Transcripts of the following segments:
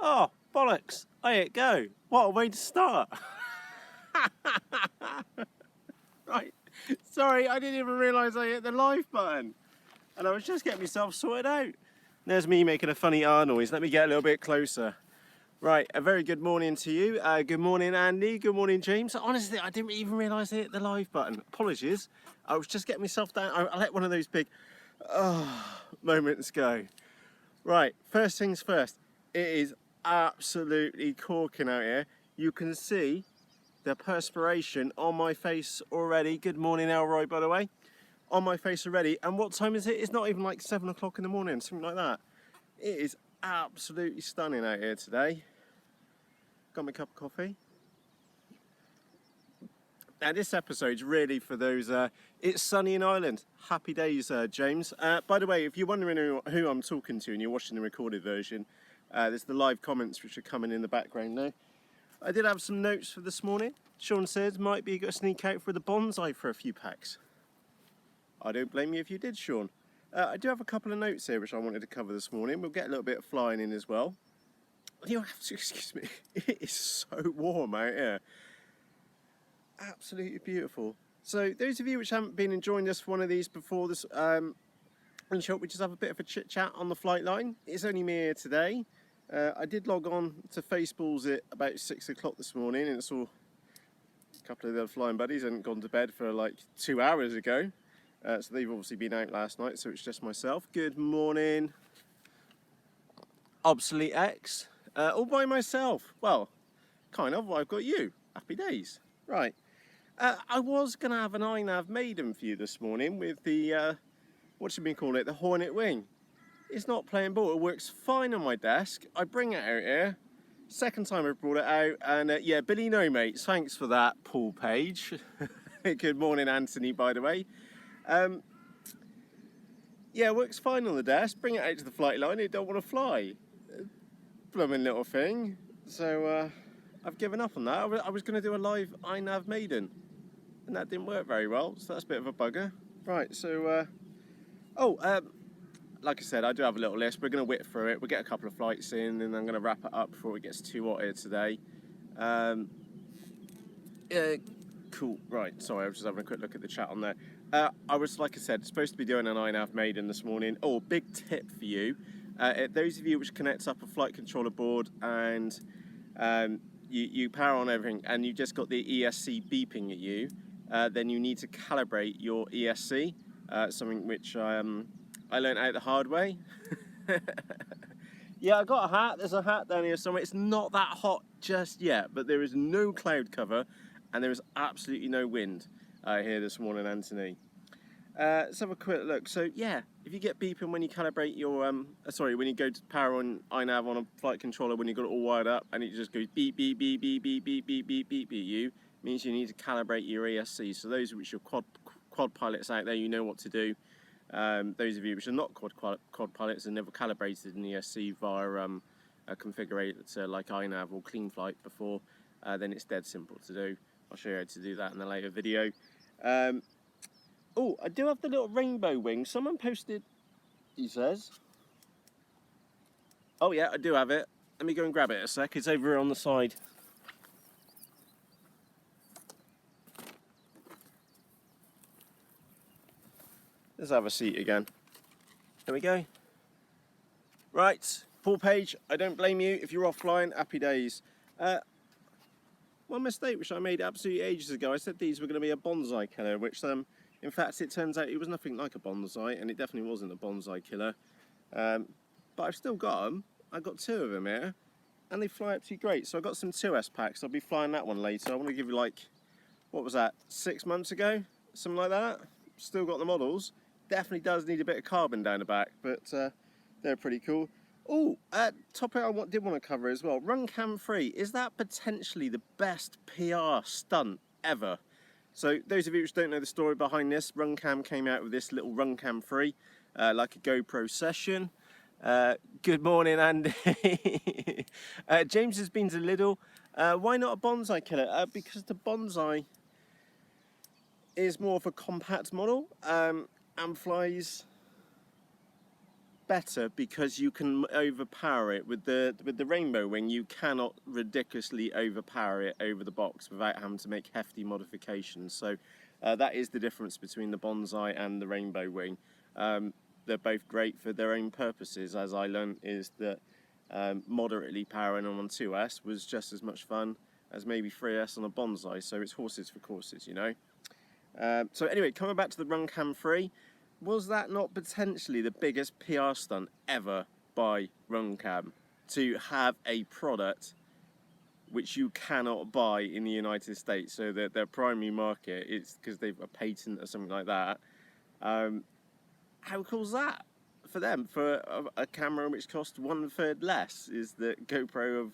Oh, bollocks. I hit go. What a way to start. Right. Sorry, I didn't even realise I hit the live button. And I was just getting myself sorted out. There's me making a funny R noise. Let me get a little bit closer. Right, a very good morning to you. Good morning, Andy. Good morning, James. Honestly, I didn't even realise I hit the live button. Apologies. I was just getting myself down. I let one of those big moments go. Right, first things first. It is absolutely corking out here. You can see the perspiration on my face already. Good morning, Elroy, by the way. On my face already. And what time is it? It's not even like 7 o'clock in the morning, something like that. It is absolutely stunning out here today. Got my cup of coffee. Now this episode's really for those, it's sunny in Ireland. Happy days, James. By the way, if you're wondering who I'm talking to and you're watching the recorded version, there's the live comments which are coming in the background now. I did have some notes for this morning. Sean says, might be a sneak out for the bonsai for a few packs. I don't blame you if you did, Sean. I do have a couple of notes here which I wanted to cover this morning. We'll get a little bit of flying in as well. You have to excuse me. It is so warm out here. Absolutely beautiful. So those of you which haven't been enjoying us for one of these before this, in short, we just have a bit of a chit chat on the flight line. It's only me here today. I did log on to Faceballs at about 6 o'clock this morning and saw a couple of the other flying buddies hadn't gone to bed for like 2 hours ago. So they've obviously been out last night, so it's just myself. Good morning, Obsolete X. All by myself. Well, kind of. I've got you. Happy days. Right. I was going to have an iNav Maiden for you this morning with the, what should we call it, the Hornet Wing. It's not playing ball, it works fine on my desk. I bring it out here, second time I've brought it out, and yeah, Billy No Mates, thanks for that, Paul Page. Good morning, Anthony, by the way. Yeah, it works fine on the desk, bring it out to the flight line, it don't want to fly. Blooming little thing. So, I've given up on that. I was going to do a live iNav Maiden, and that didn't work very well, so that's a bit of a bugger. Right, so, like I said, I do have a little list. We're going to whip through it. We'll get a couple of flights in, and I'm going to wrap it up before it gets too hot here today. Cool. Right, sorry, I was just having a quick look at the chat on there. I was, like I said, supposed to be doing an iNav Maiden this morning. Oh, big tip for you. Those of you which connect up a flight controller board and you power on everything and you just got the ESC beeping at you, then you need to calibrate your ESC, something which I learned out the hard way. Yeah, I got a hat. There's a hat down here somewhere. It's not that hot just yet, but there is no cloud cover and there is absolutely no wind here this morning, Anthony. Let's have a quick look. So yeah, if you get beeping when you calibrate your, when you go to power on iNav on a flight controller when you've got it all wired up and it just goes beep, beep, beep, beep, beep, beep, beep, beep, beep, beep, you, means you need to calibrate your ESC. So those which are quad pilots out there, you know what to do. Those of you which are not quad pilots and never calibrated an ESC via a configurator like iNav or CleanFlight before, then it's dead simple to do. I'll show you how to do that in a later video. Oh, I do have the little rainbow wing. Someone posted, he says. Oh yeah, I do have it. Let me go and grab it a sec. It's over here on the side. Let's have a seat again. There we go. Right, Paul Page, I don't blame you. If you're off flying, happy days. One mistake which I made absolutely ages ago, I said these were going to be a bonsai killer, which in fact it turns out it was nothing like a bonsai, and it definitely wasn't a bonsai killer. But I've still got them. I've got 2 of them here, and they fly absolutely great. So I've got some 2S packs. I'll be flying that one later. I want to give you like, what was that, 6 months ago? Something like that. Still got the models. Definitely does need a bit of carbon down the back, but they're pretty cool. Oh, topic I did want to cover as well. Runcam Free, is that potentially the best PR stunt ever? So those of you which don't know the story behind this, Runcam came out with this little Runcam Free, like a GoPro session. Good morning, Andy. James has been to Lidl. Why not a bonsai killer? Because the bonsai is more of a compact model and flies better because you can overpower it with the Rainbow Wing. You cannot ridiculously overpower it over the box without having to make hefty modifications. So that is the difference between the Bonsai and the Rainbow Wing. They're both great for their own purposes. As I learned, is that moderately powering them on 2S was just as much fun as maybe 3S on a Bonsai. So it's horses for courses, you know. So anyway, coming back to the Runcam 3, was that not potentially the biggest PR stunt ever by Runcam, to have a product which you cannot buy in the United States? So that their primary market is because they've a patent or something like that. How cool is that for them? For a camera which costs 1/3 less, is the GoPro of,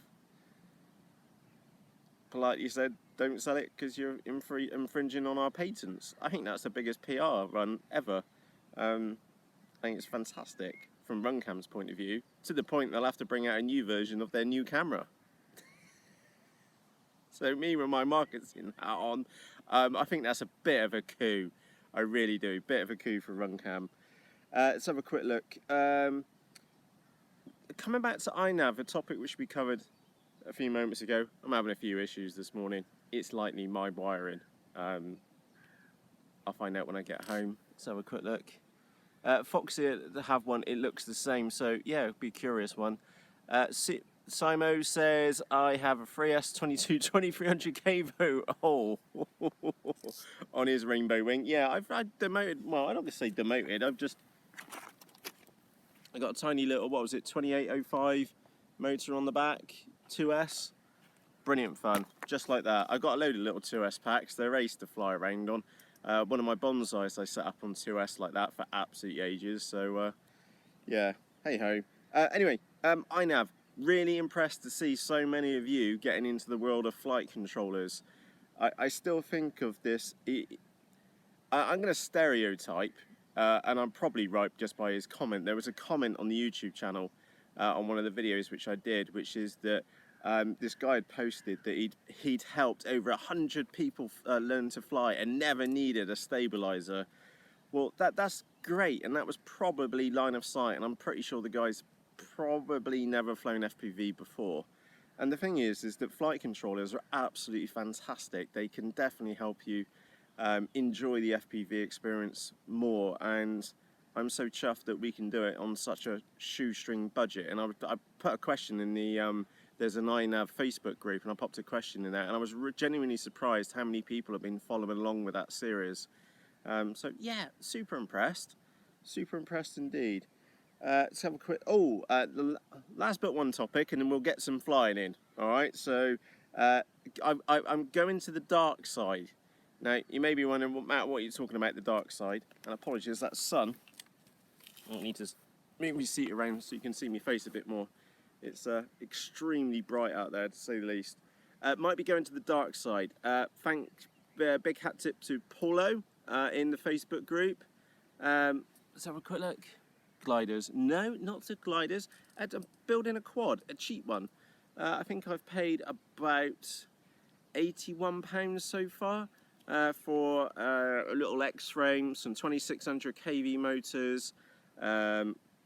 politely said, don't sell it because you're infringing on our patents. I think that's the biggest PR run ever. I think it's fantastic from Runcam's point of view, to the point they'll have to bring out a new version of their new camera. So me with my marketing hat on, I think that's a bit of a coup. I really do. Bit of a coup for Runcam. Let's have a quick look. Coming back to iNav, a topic which we covered a few moments ago. I'm having a few issues this morning. It's likely my wiring. I'll find out when I get home. Let's have a quick look. Foxy have one, it looks the same, so yeah, it'd be a curious one. Simo says, I have a 3S 22-2300 Cavo on his Rainbow Wing. Yeah, I've demoted, well, I'm not going to say demoted, I got a tiny little, what was it, 2805 motor on the back, 2S. Brilliant fun, just like that. I got a load of little 2S packs, they're ace to fly around on. One of my Bonsais I set up on 2S like that for absolute ages, so yeah, hey ho. Anyway, iNav, really impressed to see so many of you getting into the world of flight controllers. I still think of this, I'm going to stereotype, and I'm probably right just by his comment. There was a comment on the YouTube channel on one of the videos which I did, which is that this guy had posted that he'd helped over 100 people learn to fly and never needed a stabilizer. Well, that's great, and that was probably line of sight, and I'm pretty sure the guy's probably never flown FPV before. And the thing is that flight controllers are absolutely fantastic. They can definitely help you enjoy the FPV experience more, and I'm so chuffed that we can do it on such a shoestring budget. And I put a question in the there's an iNav Facebook group, and I popped a question in there, and I was genuinely surprised how many people have been following along with that series. So yeah, super impressed indeed. Let's have a quick, the last but one topic, and then we'll get some flying in. All right, so I'm going to the dark side. Now, you may be wondering, Matt, what are you talking about, the dark side? And apologies, that sun. I need to move my seat around so you can see my face a bit more. It's extremely bright out there, to say the least. Might be going to the dark side. Big hat tip to Paulo in the Facebook group. Let's have a quick look. Gliders. No, not the gliders. I'm building a quad, a cheap one. I think I've paid about £81 so far for a little X-frame, some 2600 kV motors,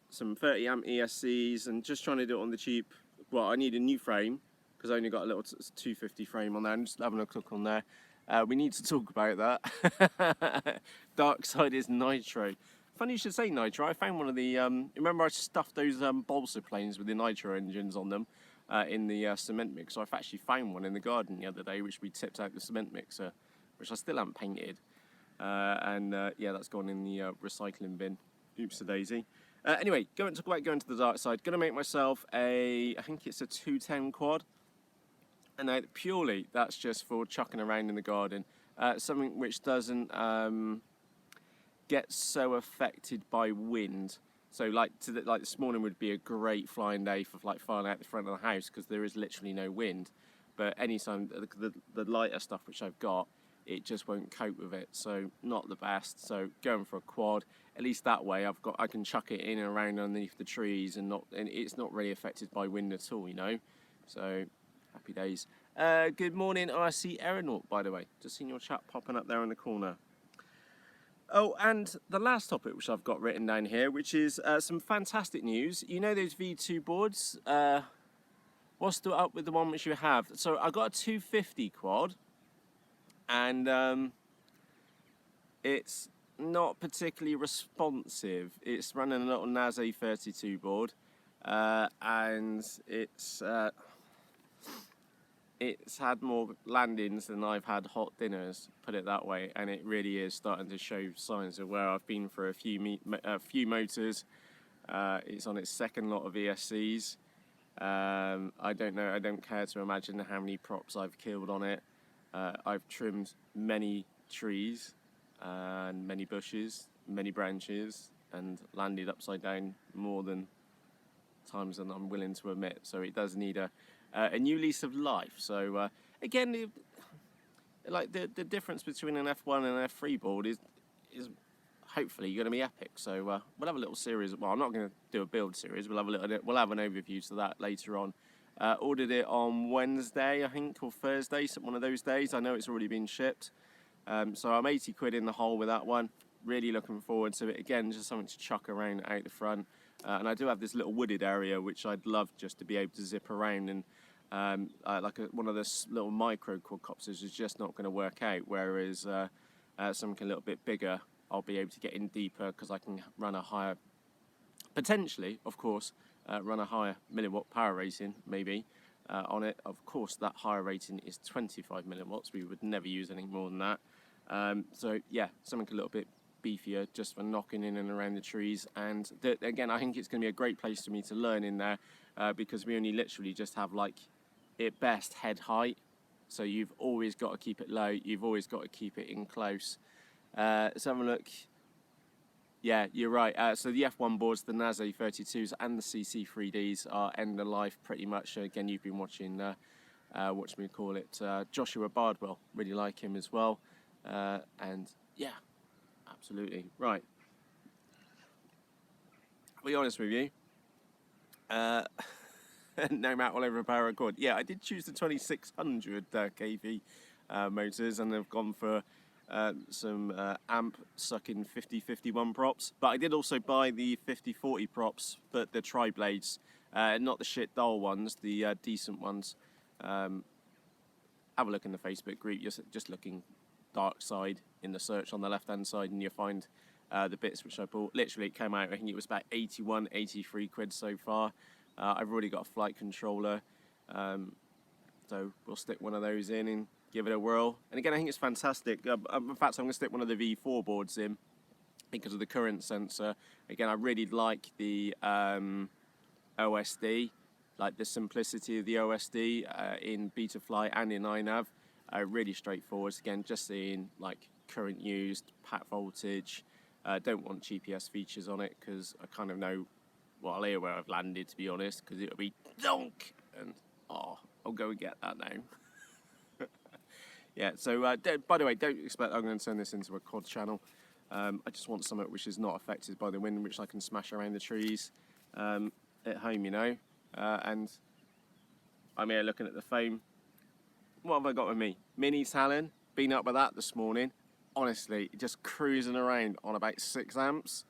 some 30 amp ESCs, and just trying to do it on the cheap. Well, I need a new frame because I only got a little 250 frame on there. I'm just having a look on there. We need to talk about that. Dark side is nitro. Funny you should say nitro. I found one of the, remember I stuffed those balsa planes with the nitro engines on them in the cement mixer. I've actually found one in the garden the other day, which we tipped out the cement mixer, which I still haven't painted. Yeah, that's gone in the recycling bin. Oops a daisy. Anyway, talk about going to the dark side. Gonna make myself I think it's a 210 quad. And purely, that's just for chucking around in the garden. Something which doesn't get so affected by wind. So like this morning would be a great flying day for like flying out the front of the house because there is literally no wind. But anytime the lighter stuff which I've got, it just won't cope with it. So not the best. So going for a quad, at least that way I can chuck it in and around underneath the trees and it's not really affected by wind at all, you know. So happy days. Good morning, RC Aeronaut, by the way. Just seen your chat popping up there in the corner. Oh, and the last topic which I've got written down here, which is some fantastic news. You know those V2 boards? What's up with the one which you have? So I got a 250 quad, and it's not particularly responsive. It's running a little NAS A32 board, and it's had more landings than I've had hot dinners, put it that way, and it really is starting to show signs of where I've been for a few motors. It's on its second lot of ESCs. I don't know, I don't care to imagine how many props I've killed on it. I've trimmed many trees and many bushes, many branches, and landed upside down more than times than I'm willing to admit. So it does need a new lease of life. So again, like the difference between an F1 and an F3 board is hopefully going to be epic. So we'll have a little series. Well, I'm not going to do a build series. We'll have an overview to that later on. Ordered it on Wednesday, I think, or Thursday, one of those days. I know it's already been shipped. So I'm 80 quid in the hole with that one. Really looking forward to it. Again, just something to chuck around out the front. And I do have this little wooded area which I'd love just to be able to zip around, and one of those little micro quadcopters is just not going to work out, whereas something a little bit bigger, I'll be able to get in deeper because I can run a higher, potentially, of course, run a higher milliwatt power rating, maybe, on it. Of course, that higher rating is 25 milliwatts. We would never use any more than that. So, yeah, something a little bit beefier just for knocking in and around the trees. And again, I think it's going to be a great place for me to learn in there, because we only literally just have, like, at best, head height. So you've always got to keep it low. You've always got to keep it in close. Let's have a look. Yeah, you're right. So the F1 boards, the NAS A32s and the CC3Ds are end of life pretty much. Again, you've been watching, watch me call it, Joshua Bardwell. Really like him as well. And yeah, absolutely. Right. I'll be honest with you. No matter all over a power record. Yeah, I did choose the 2600 kV motors, and they've gone for some amp sucking 5051 props. But I did also buy the 5040 props, but the tri-blades, not the shit dull ones, the decent ones. Have a look in the Facebook group, just looking dark side in the search on the left hand side, and you'll find the bits which I bought. Literally, it came out, I think it was about 81, 83 quid so far. I've already got a flight controller, so we'll stick one of those in and give it a whirl. And again, I think it's fantastic. In fact, I'm going to stick one of the V4 boards in because of the current sensor. Again, I really like the OSD, like the simplicity of the OSD in Betaflight and in iNav. Really straightforward. Again, just seeing like current used, pat voltage. Don't want GPS features on it because I kind of know, well, I'll hear where I've landed, to be honest, because it'll be donk, and I'll go and get that now. Yeah, so by the way, don't expect I'm going to turn this into a quad channel. I just want something which is not affected by the wind, which I can smash around the trees at home, you know. And I'm here looking at the phone. What have I got with me? Mini Talon, been up with that this morning. Honestly, just cruising around on about 6 amps.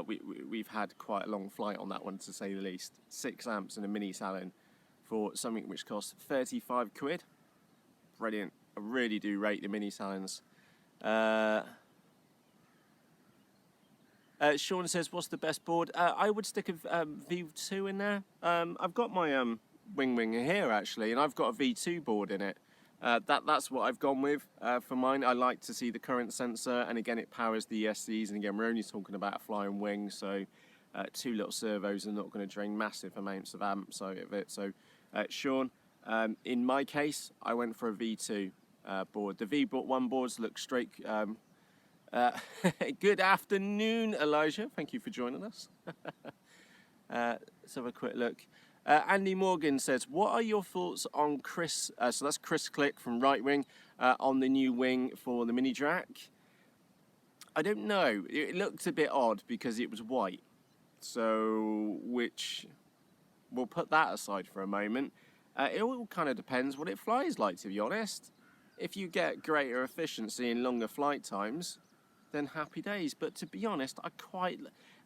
We've had quite a long flight on that one, to say the least. 6 amps and a Mini Talon for something which costs 35 quid. Brilliant. I really do rate the Mini Talons. Sean says, what's the best board? I would stick a V2 in there. I've got my Wing here, actually, and I've got a V2 board in it. That's what I've gone with for mine. I like to see the current sensor, and again, it powers the ESCs, and again, we're only talking about a flying wing, so 2 little servos are not going to drain massive amounts of amps out of it. So, Sean, in my case, I went for a V2 board. The V1 boards look straight. Good afternoon, Elijah. Thank you for joining us. Let's have a quick look. Andy Morgan says, what are your thoughts on Chris, so that's Chris Click from Right Wing, on the new wing for the Mini Drac? I don't know. It looked a bit odd because it was white. So, which, we'll put that aside for a moment. It all kind of depends what it flies like, to be honest. if you get greater efficiency and longer flight times, then happy days. But to be honest,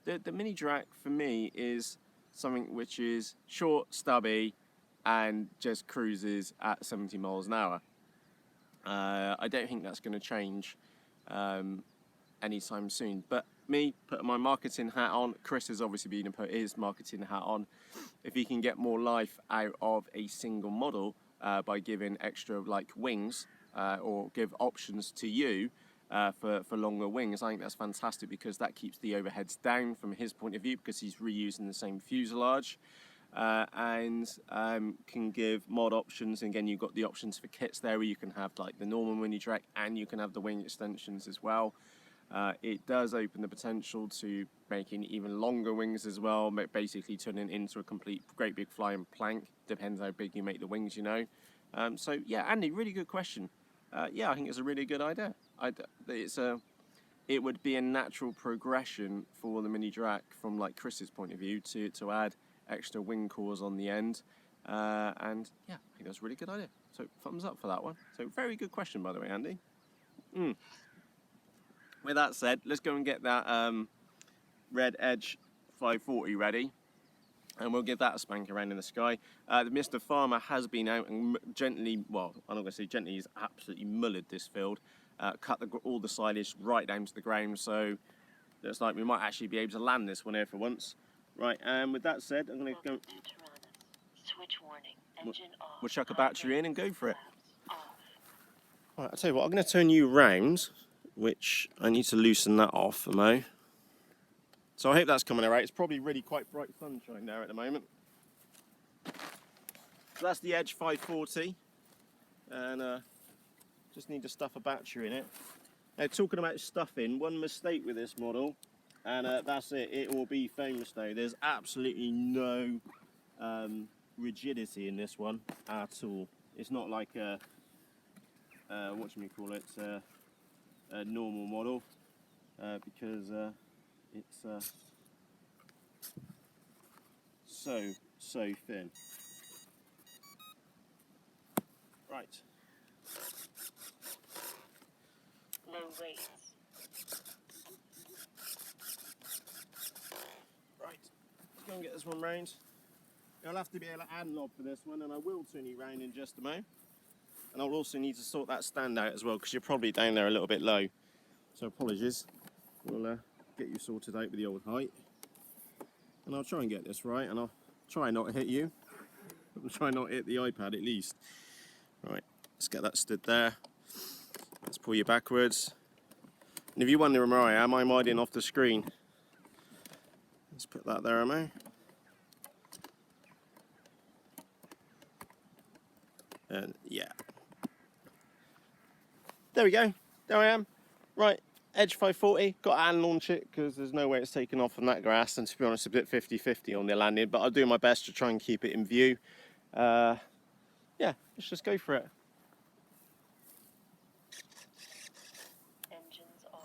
the Mini Drac for me is something which is short, stubby, and just cruises at 70 miles an hour. I don't think that's going to change anytime soon. But me, putting my marketing hat on, Chris has obviously been put his marketing hat on. If he can get more life out of a single model by giving extra like wings or give options to you for longer wings, I think that's fantastic, because that keeps the overheads down from his point of view, because he's reusing the same fuselage. And can give mod options. And again, you've got the options for kits there where you can have like the normal Mini Drac and you can have the wing extensions as well. It does open the potential to making even longer wings as well, basically turning into a complete great big flying plank. Depends how big you make the wings, you know. So yeah, Andy, really good question. Yeah, I think it's a really good idea. It would be a natural progression for the Mini Drac from like Chris's point of view to add extra wing cores on the end, and yeah, I think that's a really good idea. So thumbs up for that one. So very good question, by the way, Andy. With that said, let's go and get that Red Edge 540 ready, and we'll give that a spank around in the sky. Mr. Farmer has been out and gently, well, I'm not going to say gently, he's absolutely mullered this field, cut all the silage right down to the ground, so looks like we might actually be able to land this one here for once. Right, and with that said, I'm going to go. Switch warning. Engine off. We'll chuck a battery in and go for it. Right, I'll tell you what, I'm going to turn you round, which I need to loosen that off, Mo. So I hope that's coming all right. It's probably really quite bright sunshine there at the moment. So that's the Edge 540, and just need to stuff a battery in it. Now, talking about stuffing, one mistake with this model, and that's it. It will be famous now. There's absolutely no rigidity in this one at all. It's not like a a normal model, because it's so thin. Right. Low weights. Right, let's go and get this one round. I'll have to be able to add knob for this one, and I will turn you round in just a moment. And I'll also need to sort that stand out as well, because you're probably down there a little bit low. So apologies. We'll get you sorted out with the old height. And I'll try and get this right, and I'll try not to hit you. I'll try not to hit the iPad at least. Right, let's get that stood there. Let's pull you backwards. And if you're wondering where I am, I'm hiding off the screen. Let's put that there, am I? And yeah. There we go. There I am. Right, Edge 540. Got to hand launch it because there's no way it's taken off from that grass, and to be honest, a bit 50-50 on the landing, but I'll do my best to try and keep it in view. Yeah, let's just go for it. Engines on.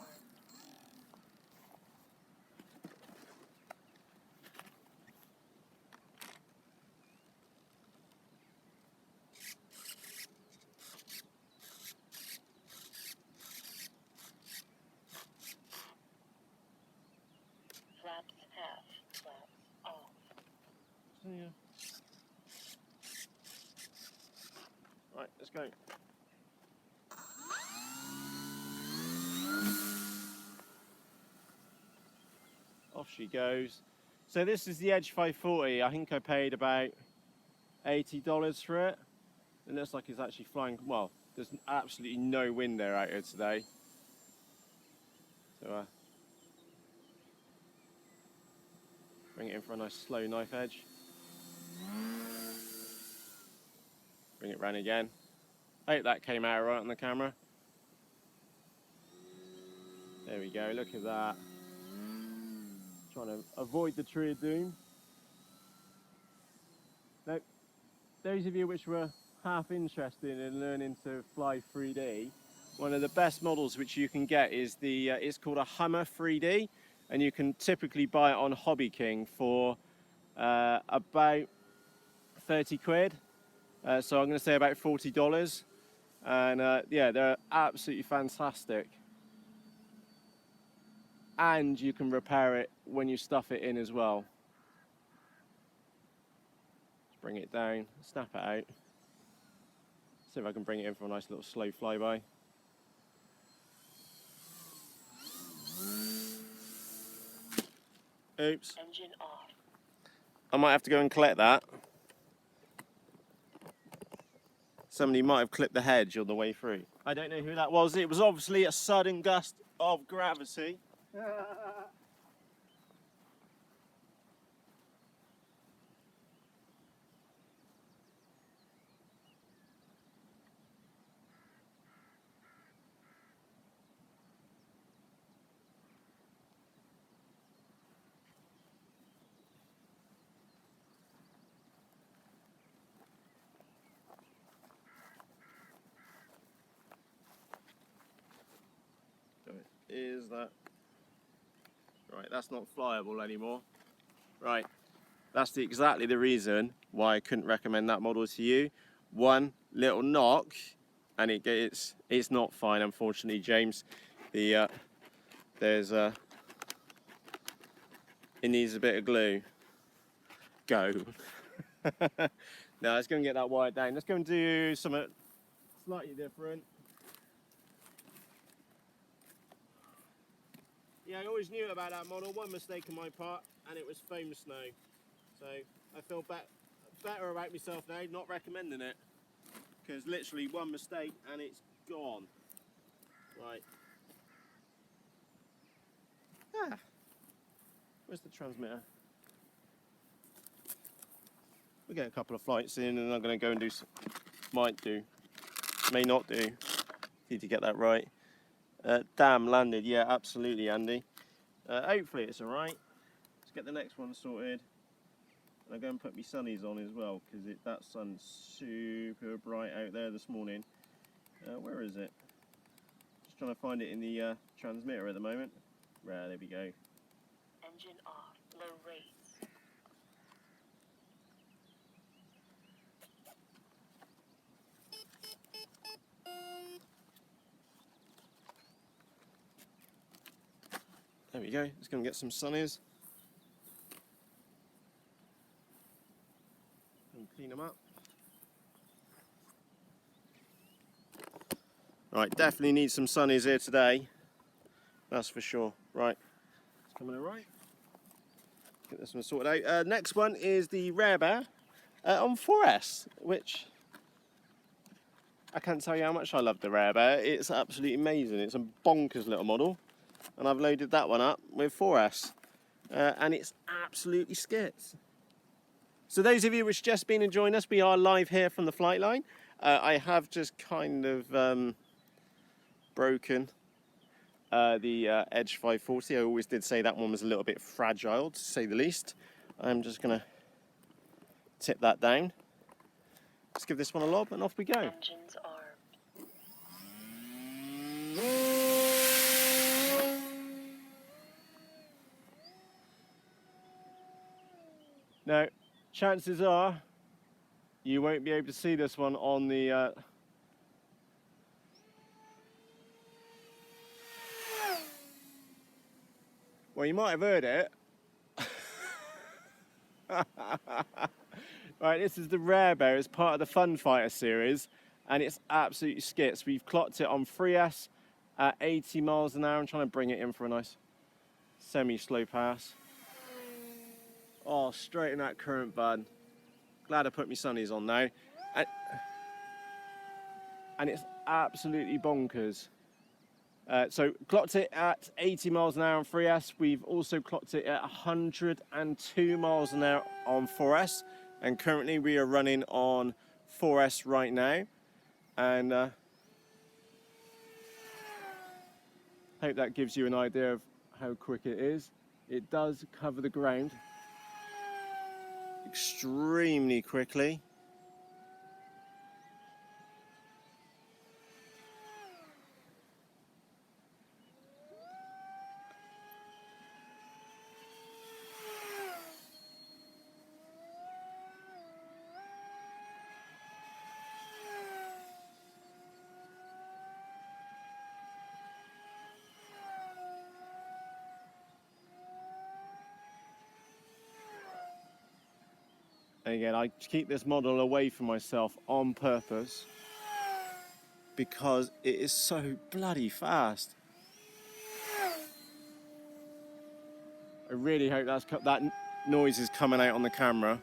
Flaps half. Flaps off. So, yeah. Right, let's go. Off she goes. So this is the Edge 540. I think I paid about $80 for it. It looks like it's actually flying. Well, there's absolutely no wind there out here today. So bring it in for a nice slow knife edge. Bring it round again. I hope that came out right on the camera. There we go, look at that. Trying to avoid the tree of doom. Now, those of you which were half interested in learning to fly 3D, one of the best models which you can get is it's called a Hummer 3D, and you can typically buy it on Hobby King for about 30 quid. So I'm going to say about $40. And yeah, they're absolutely fantastic. And you can repair it when you stuff it in as well. Just bring it down, snap it out. See if I can bring it in for a nice little slow flyby. Oops. Engine off. I might have to go and collect that. Somebody might have clipped the hedge on the way through. I don't know who that was. It was obviously a sudden gust of gravity. Is that right? That's not flyable anymore. Right, that's exactly the reason why I couldn't recommend that model to you. One little knock, and it's not fine, unfortunately, James. The it needs a bit of glue. Go. Now let's go and get that wired down. Let's go and do something slightly different. Yeah, I always knew about that model. One mistake on my part, and it was foam snow. So I feel better about myself now, not recommending it. Because literally one mistake and it's gone. Right. Ah. Where's the transmitter? We'll get a couple of flights in and I'm going to go and do some, might do, may not do. Need to get that right. Damn, landed. Yeah, absolutely, Andy. Hopefully it's all right. Let's get the next one sorted. And I'll go and put my sunnies on as well because that sun's super bright out there this morning. Where is it? Just trying to find it in the transmitter at the moment. Right, there we go. Engine off. Low rates. There we go. Just going to get some sunnies. And clean them up. Right, definitely need some sunnies here today. That's for sure. Right, it's coming all right. Get this one sorted out. Next one is the Rare Bear on 4S, which I can't tell you how much I love the Rare Bear. It's absolutely amazing. It's a bonkers little model. And I've loaded that one up with 4S. And it's absolutely skits. So those of you which just been enjoying us, we are live here from the flight line. I have just kind of broken the Edge 540. I always did say that one was a little bit fragile, to say the least. I'm just going to tip that down. Let's give this one a lob and off we go. Engines armed. Now, chances are you won't be able to see this one on the well, you might have heard it. Right, this is the Rare Bear. It's part of the Fun Fighter series, and it's absolutely skits. We've clocked it on 3S at 80 miles an hour. I'm trying to bring it in for a nice semi-slow pass. Oh, straight in that current, bud. Glad I put my sunnies on now. And it's absolutely bonkers. So clocked it at 80 miles an hour on 3S. We've also clocked it at 102 miles an hour on 4S. And currently we are running on 4S right now. And hope that gives you an idea of how quick it is. It does cover the ground extremely quickly. And again, I keep this model away from myself on purpose because it is so bloody fast. I really hope that noise is coming out on the camera.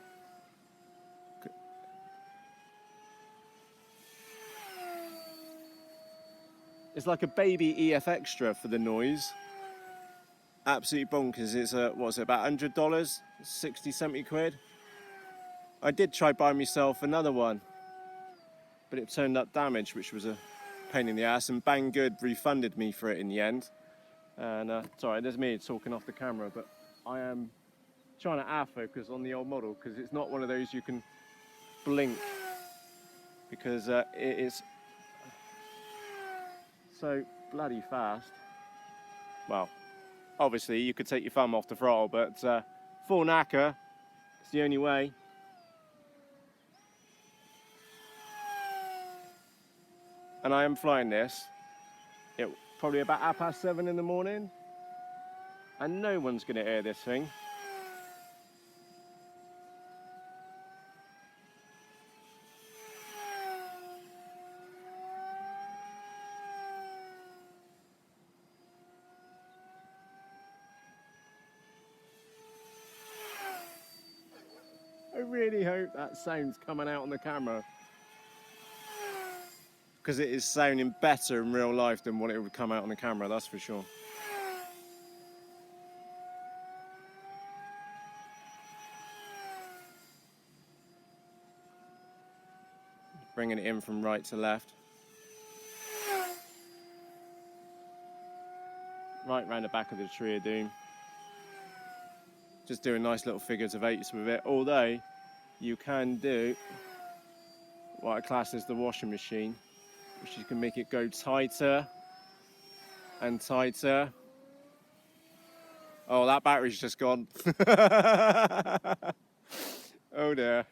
It's like a baby EF Extra for the noise. Absolutely bonkers. It's what was it, about $100, 60, 70 quid. I did try buying myself another one, but it turned up damaged, which was a pain in the ass, and Banggood refunded me for it in the end. And sorry, there's me talking off the camera, but I am trying to focus on the old model because it's not one of those you can blink, because it is so bloody fast. Well, obviously you could take your thumb off the throttle, but full knacker, it's the only way. And I am flying this probably about 7:30 in the morning, and no one's going to hear this thing. I really hope that sound's coming out on the camera, because it is sounding better in real life than what it would come out on the camera, that's for sure. Bringing it in from right to left. Right round the back of the tree of doom. Just doing nice little figures of eights with it, although you can do what I class as the washing machine, which you can make it go tighter and tighter. Oh, that battery's just gone. Oh dear.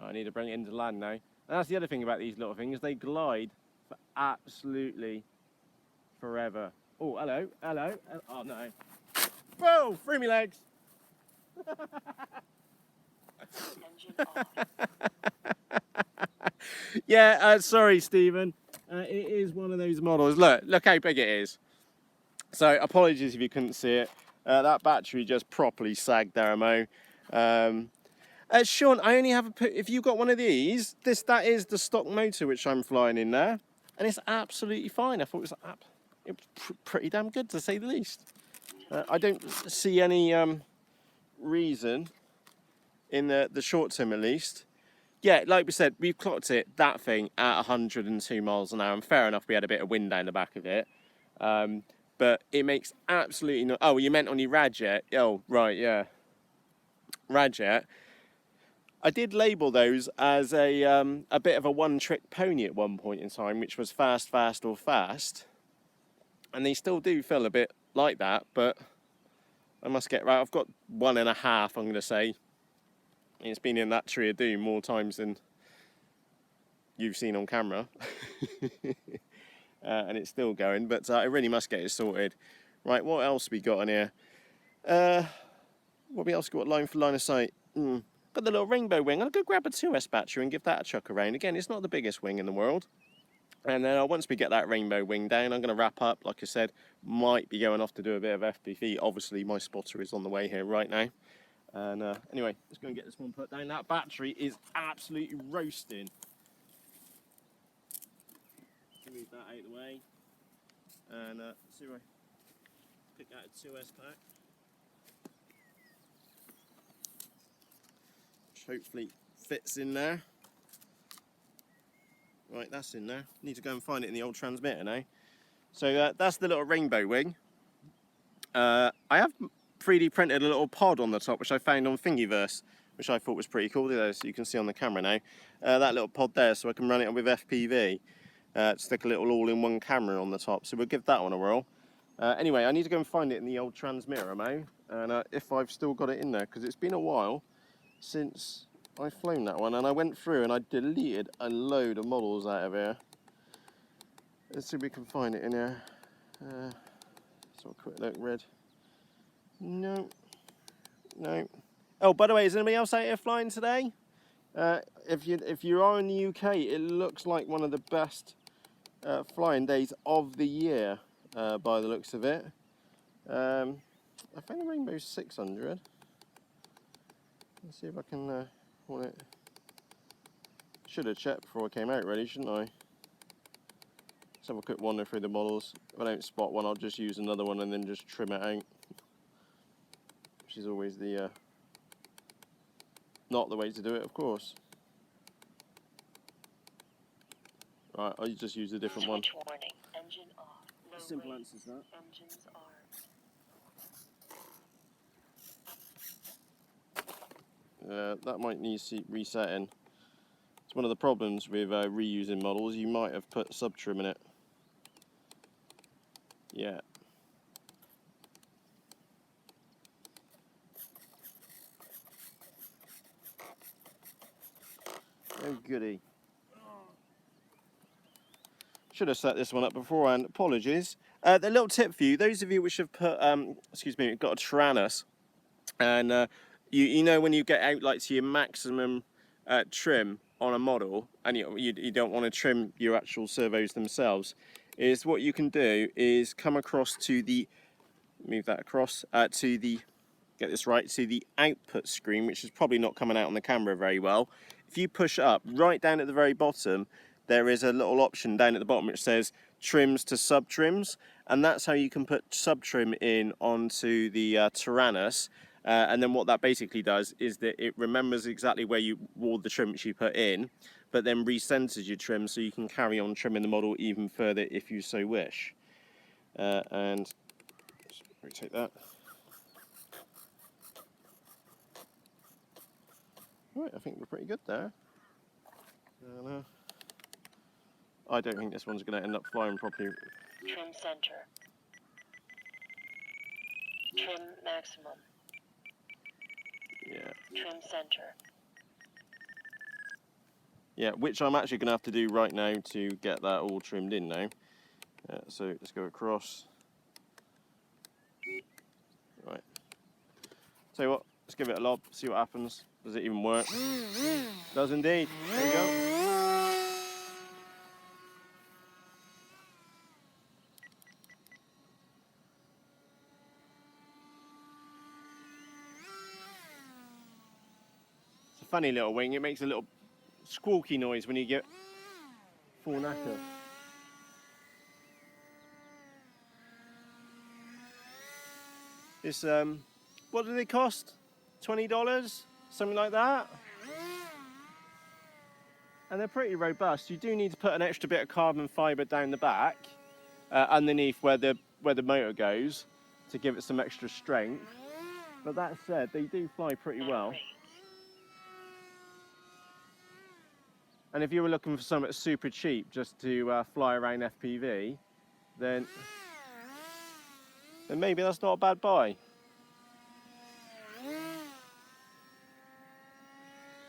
I need to bring it into land now. And that's the other thing about these little things, they glide for absolutely forever. Oh, hello, hello. Oh no. Whoa, free me legs. Engine off. Yeah, sorry, Stephen. It is one of those models. Look how big it is. So apologies if you couldn't see it. That battery just properly sagged there, Mo. Sean, I only have if you've got one of these, that is the stock motor which I'm flying in there, and it's absolutely fine. I thought it was pretty damn good, to say the least. I don't see any reason in the short term, at least. Yeah, like we said, we've clocked that thing at 102 miles an hour, and fair enough, we had a bit of wind down the back of it. But it makes absolutely no... Oh, you meant on your Radjet? Oh, right, yeah. Radjet. I did label those as a bit of a one-trick pony at one point in time, which was fast, fast, or fast. And they still do feel a bit like that, but I must get right. I've got 1.5, I'm going to say. It's been in that tree of doom more times than you've seen on camera. And it's still going, but I really must get it sorted. Right, what else we got on here? What else got line for line of sight? Got the little rainbow wing. I'll go grab a 2S battery and give that a chuck around. Again, it's not the biggest wing in the world. And then once we get that rainbow wing down, I'm going to wrap up. Like I said, might be going off to do a bit of FPV. Obviously, my spotter is on the way here right now. And anyway, let's go and get this one put down. That battery is absolutely roasting. Move that out of the way. And see if I pick out a 2S pack. Which hopefully fits in there. Right, that's in there. Need to go and find it in the old transmitter now. So that's the little rainbow wing. I have 3D printed a little pod on the top, which I found on Thingiverse, which I thought was pretty cool. As you can see on the camera now. That little pod there, so I can run it with FPV. Stick a little all-in-one camera on the top, so we'll give that one a whirl. Anyway, I need to go and find it in the old transmitter, Mo, and if I've still got it in there, because it's been a while since I've flown that one, and I went through and I deleted a load of models out of here. Let's see if we can find it in here. So a quick look, red. No, no. Oh, by the way, is anybody else out here flying today? If you are in the UK, it looks like one of the best flying days of the year, by the looks of it. I found the Rainbow 600. Let's see if I can want it. Should have checked before I came out, really, shouldn't I? Let's have a quick wander through the models. If I don't spot one, I'll just use another one and then just trim it out. Which is always the not the way to do it, of course. Right, I'll just use a different one. Switch warning. Engine off. Low Simple rates. answers, that. Engines armed. That might need resetting. It's one of the problems with reusing models. You might have put sub-trim in it. Yeah. Oh goody. Should have set this one up beforehand. Apologies. The little tip for you, those of you which have put, excuse me, got a Tyrannus, and you know when you get out like to your maximum trim on a model, and you don't want to trim your actual servos themselves, is what you can do is come across to the, move that across, to the, get this right, to the output screen, which is probably not coming out on the camera very well. If you push up, right down at the very bottom, there is a little option down at the bottom which says trims to sub-trims, and that's how you can put sub-trim in onto the Tyrannus. And then what that basically does is that it remembers exactly where you wore the trim which you put in, but then recenters your trim so you can carry on trimming the model even further if you so wish. And just rotate that. Right, I think we're pretty good there. And, I don't think this one's going to end up flying properly. Trim center. Trim maximum. Yeah. Trim center. Yeah, which I'm actually going to have to do right now to get that all trimmed in now. So let's go across. Right. Tell you what, let's give it a lob, see what happens. Does it even work? Does indeed. There you go. It's a funny little wing. It makes a little squawky noise when you get full knacker. It's what do they cost? $20, something like that. And they're pretty robust. You do need to put an extra bit of carbon fibre down the back, underneath where the motor goes, to give it some extra strength. But that said, they do fly pretty well. And if you were looking for something super cheap just to fly around FPV, then maybe that's not a bad buy.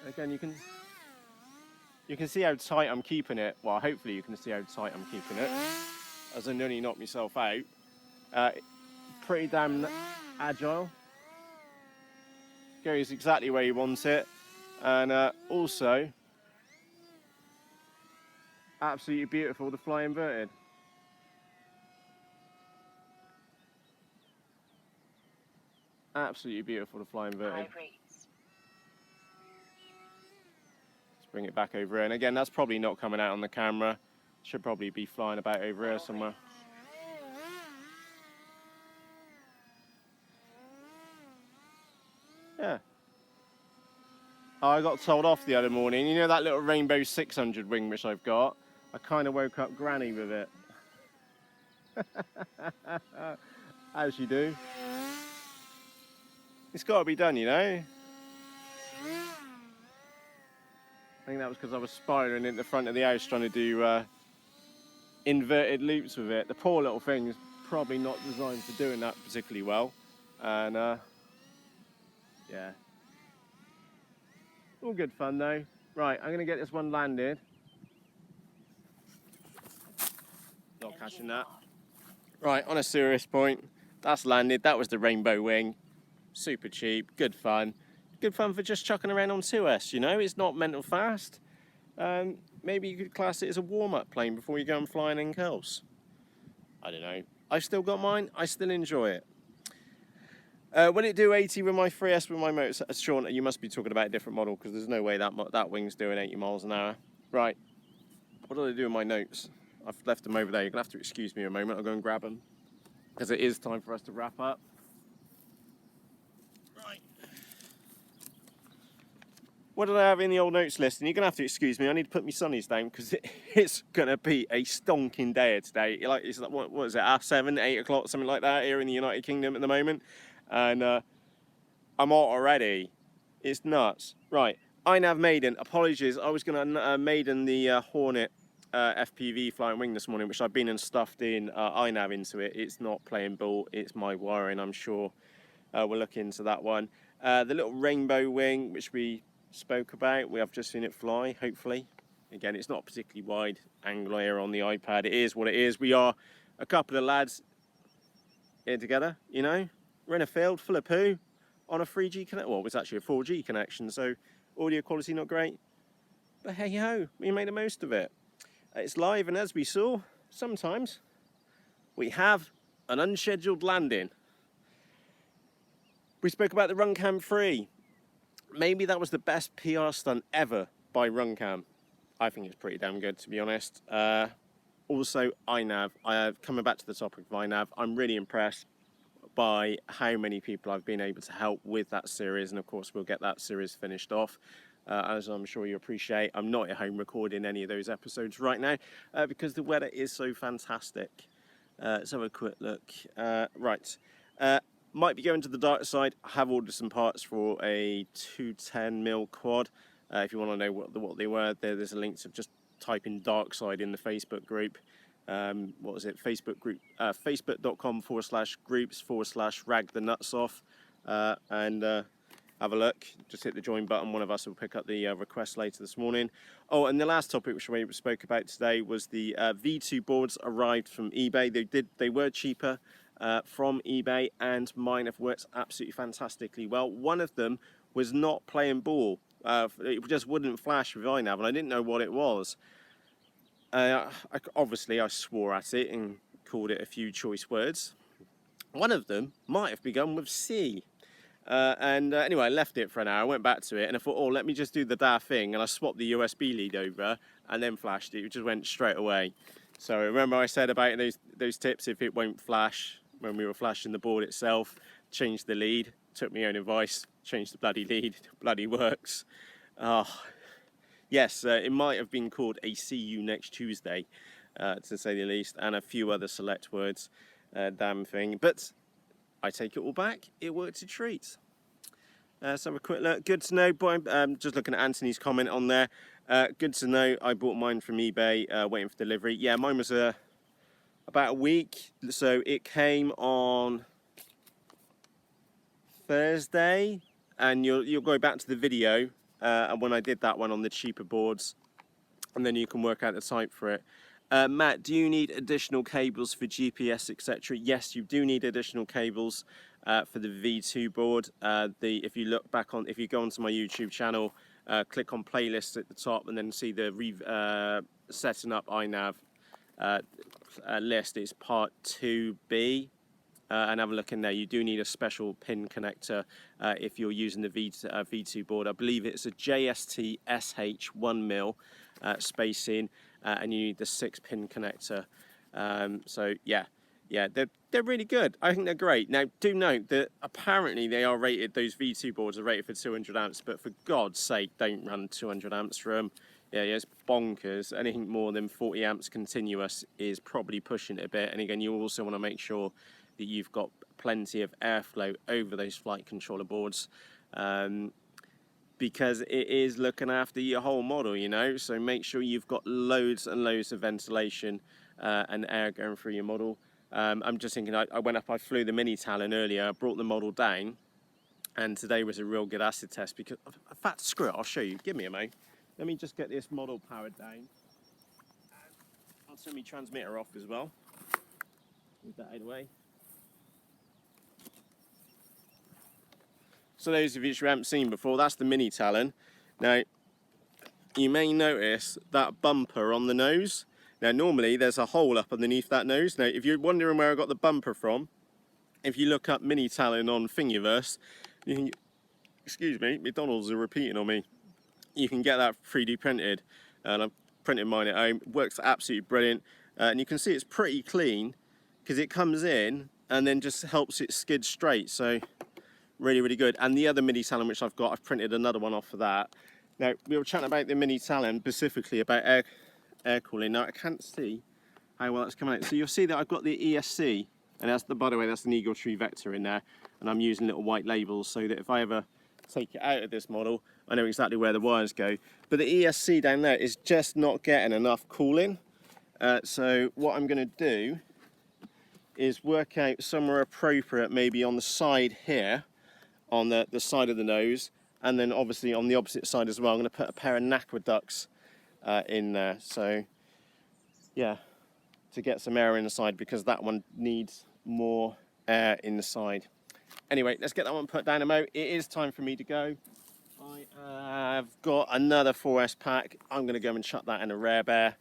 Again, you can see how tight I'm keeping it. Well, hopefully you can see how tight I'm keeping it, as I nearly knocked myself out. Pretty damn agile. Goes exactly where you want it, and also absolutely beautiful to fly inverted. Absolutely beautiful to fly inverted. High rates. Let's bring it back over here. And again, that's probably not coming out on the camera. Should probably be flying about over here somewhere. Yeah. Oh, I got told off the other morning. You know that little Rainbow 600 wing which I've got? I kind of woke up Granny with it. As you do. It's got to be done, you know. I think that was because I was spiraling in the front of the house trying to do inverted loops with it. The poor little thing is probably not designed for doing that particularly well. And yeah. All good fun though. Right, I'm going to get this one landed. Not catching that. Right, on a serious point, that's landed. That was the Rainbow wing. Super cheap, good fun. good fun for just chucking around on 2S, you know, it's not mental fast. Maybe you could class it as a warm-up plane before you go and fly anything else. I don't know. I've still got mine, I still enjoy it. Will it do 80 with my 3S with my motor? Sean, you must be talking about a different model because there's no way that wing's doing 80 miles an hour. Right, what did I do with my notes? I've left them over there. You're going to have to excuse me a moment. I'll go and grab them because it is time for us to wrap up. Right. What did I have in the old notes list? And you're going to have to excuse me. I need to put my sunnies down because it's going to be a stonking day today. It's like, what is it, 7, 8 o'clock, something like that here in the United Kingdom at the moment. And I'm hot already. It's nuts. Right, INAV Maiden. Apologies, I was going to Maiden the Hornet FPV flying wing this morning, which I've been and stuffed in INAV into it. It's not playing ball, it's my wiring, I'm sure. We'll look into that one. The little rainbow wing, which we spoke about, we have just seen it fly, hopefully. Again, it's not particularly wide angle here on the iPad. It is what it is. We are a couple of lads here together, you know. We're in a field full of poo on a 3G connection. Well, it was actually a 4G connection, so audio quality not great. But hey ho, we made the most of it. It's live, and as we saw, sometimes we have an unscheduled landing. We spoke about the Runcam 3. Maybe that was the best PR stunt ever by Runcam. I think it's pretty damn good, to be honest. Also, INAV. Coming back to the topic of INAV, I'm really impressed by how many people I've been able to help with that series, and of course we'll get that series finished off. As I'm sure you appreciate, I'm not at home recording any of those episodes right now because the weather is so fantastic. Let's have a quick look. Right, might be going to the dark side. I have ordered some parts for a 210mm quad. If you want to know what they were, there's a link to just type in dark side in the Facebook group. What was it? Facebook group, facebook.com/groups/rag the nuts off, and have a look. Just hit the join button. One of us will pick up the request later this morning. Oh, and the last topic which we spoke about today was the V2 boards arrived from eBay. They were cheaper from eBay, and mine have worked absolutely fantastically well. One of them was not playing ball. It just wouldn't flash with INAV, and I didn't know what it was. Obviously, I swore at it and called it a few choice words. One of them might have begun with C. Anyway, I left it for an hour, I went back to it, and I thought, oh, let me just do the daft thing, and I swapped the USB lead over and then flashed it. It just went straight away. So remember I said about those tips, if it won't flash when we were flashing the board itself, change the lead. Took my own advice, changed the bloody lead, bloody works. Yes, it might have been called a see you next Tuesday, to say the least, and a few other select words, damn thing. But I take it all back, it worked a treat. So have a quick look. Good to know, boy. Just looking at Anthony's comment on there. Good to know, I bought mine from eBay, waiting for delivery. Yeah, mine was about a week, so it came on Thursday, and you'll go back to the video and when I did that one on the cheaper boards, and then you can work out the type for it. Matt, do you need additional cables for GPS, etc.? Yes, you do need additional cables for the V2 board. If you go onto my YouTube channel, click on playlists at the top, and then see the setting up INAV list. It's part 2B. And have a look in there. You do need a special pin connector if you're using the V2 board. I believe it's a JST SH 1mm spacing, and you need the 6-pin connector. So yeah, they're really good. I think they're great. Now, do note that apparently they are rated. Those V2 boards are rated for 200 amps, but for God's sake, don't run 200 amps for them. Yeah, it's bonkers. Anything more than 40 amps continuous is probably pushing it a bit. And again, you also want to make sure that you've got plenty of airflow over those flight controller boards, because it is looking after your whole model, you know. So make sure you've got loads and loads of ventilation and air going through your model. I'm just thinking, I went up, I flew the Mini Talon earlier, I brought the model down, and today was a real good acid test because, in fact, screw it, I'll show you. Give me a moment. Let me just get this model powered down. I'll turn my transmitter off as well. Move that out of the way. for those of you who haven't seen before, that's the Mini Talon. Now, you may notice that bumper on the nose. Now, normally there's a hole up underneath that nose. Now, if you're wondering where I got the bumper from, if you look up Mini Talon on Thingiverse, you can, excuse me, McDonald's are repeating on me. You can get that 3D printed, and I've printed mine at home. It works absolutely brilliant, and you can see it's pretty clean because it comes in and then just helps it skid straight. So really, really good. And the other Mini Talon which I've got, I've printed another one off for that. Now, we were chatting about the Mini Talon, specifically about air cooling. Now, I can't see how well that's coming out. So you'll see that I've got the ESC, and that's the, by the way, that's an Eagle Tree Vector in there, and I'm using little white labels so that if I ever take it out of this model, I know exactly where the wires go. But the ESC down there is just not getting enough cooling. So what I'm going to do is work out somewhere appropriate, maybe on the side here, on the side of the nose, and then obviously on the opposite side as well. I'm going to put a pair of Naqua ducts in there. So yeah, to get some air in the side, because that one needs more air in the side. Anyway, let's get that one put down a mo. It is time for me to go. I have got another 4S pack. I'm going to go and chuck that in a Rare Bear.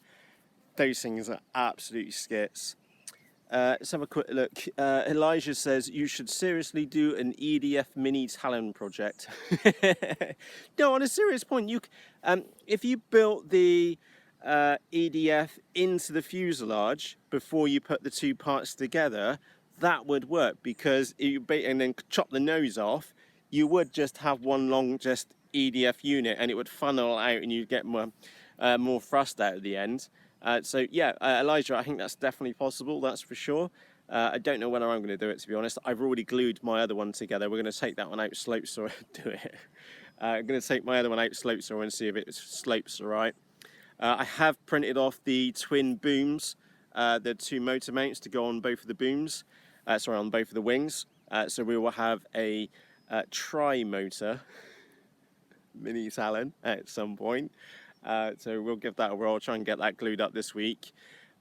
Those things are absolutely skits. Let's have a quick look. Elijah says you should seriously do an EDF Mini Talon project. No, on a serious point, if you built the EDF into the fuselage before you put the two parts together, that would work, because and then chop the nose off, you would just have one long just EDF unit, and it would funnel out, and you'd get more thrust out at the end. So yeah, Elijah, I think that's definitely possible, that's for sure. I don't know whether I'm going to do it, to be honest. I've already glued my other one together. We're going to take that one out slope saw. Do it. I'm going to take my other one out slope saw and see if it slopes all right. I have printed off the twin booms, the two motor mounts to go on both of the booms, on both of the wings. So we will have a tri-motor Mini Talon at some point. So we'll give that a whirl, try and get that glued up this week.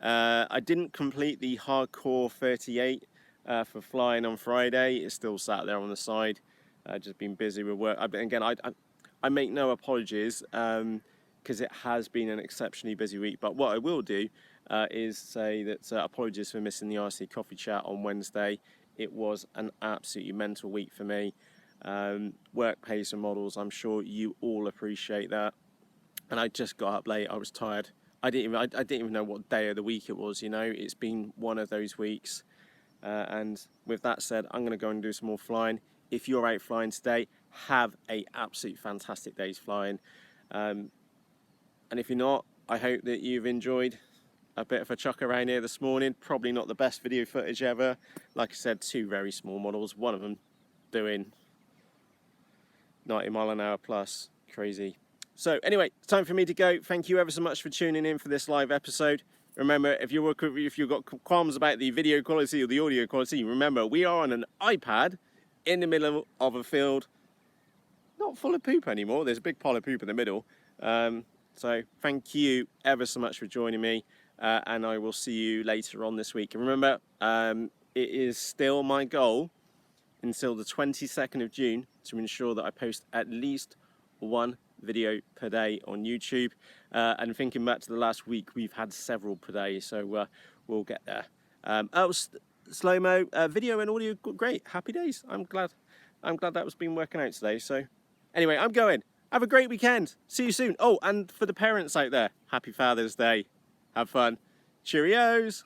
I didn't complete the Hardcore 38 for flying on Friday. It's still sat there on the side. Just been busy with work. Again, I make no apologies, because it has been an exceptionally busy week. But what I will do is say that apologies for missing the RC Coffee Chat on Wednesday. It was an absolutely mental week for me. Work pays for models. I'm sure you all appreciate that. And I just got up late. I was tired. I didn't even know what day of the week it was. You know, it's been one of those weeks. And with that said, I'm going to go and do some more flying. If you're out flying today, have a absolute fantastic day's flying. And if you're not, I hope that you've enjoyed a bit of a chuck around here this morning. Probably not the best video footage ever. Like I said, two very small models. One of them doing 90 mile an hour plus. Crazy. So anyway, it's time for me to go. Thank you ever so much for tuning in for this live episode. Remember, if you've got qualms about the video quality or the audio quality, remember, we are on an iPad in the middle of a field, not full of poop anymore. There's a big pile of poop in the middle. So thank you ever so much for joining me, and I will see you later on this week. And remember, it is still my goal until the 22nd of June to ensure that I post at least one video per day on YouTube, and thinking back to the last week, we've had several per day, so we'll get there. Slow-mo video and audio, great, happy days. I'm glad that was been working out today. So anyway, I'm going. Have a great weekend. See you soon. Oh, and for the parents out there, happy Father's Day. Have fun. Cheerios.